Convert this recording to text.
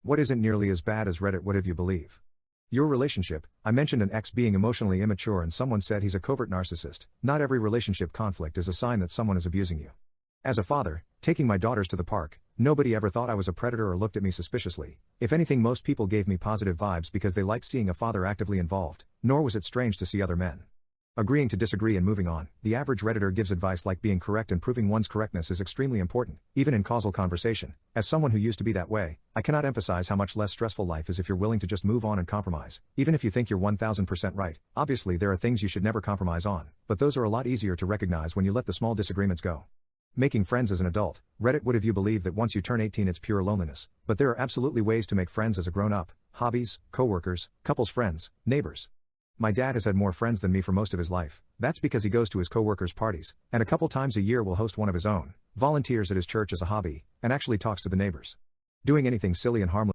What isn't nearly as bad as Reddit? What if you believe? Your relationship. I mentioned an ex being emotionally immature and someone said he's a covert narcissist. Not every relationship conflict is a sign that someone is abusing you. As a father, taking my daughters to the park, nobody ever thought I was a predator or looked at me suspiciously. If anything, most people gave me positive vibes because they liked seeing a father actively involved, nor was it strange to see other men agreeing to disagree and moving on. The average Redditor gives advice like being correct and proving one's correctness is extremely important, even in causal conversation. As someone who used to be that way, I cannot emphasize how much less stressful life is if you're willing to just move on and compromise, even if you think you're 1000% right. Obviously, there are things you should never compromise on, but those are a lot easier to recognize when you let the small disagreements go. Making friends as an adult. Reddit. What if you believe that once you turn 18 it's pure loneliness, but there are absolutely ways to make friends as a grown-up: hobbies, coworkers, couples friends, neighbors. My dad has had more friends than me for most of his life. That's because he goes to his coworkers' parties, and a couple times a year will host one of his own, volunteers at his church as a hobby, and actually talks to the neighbors. Doing anything silly and harmless.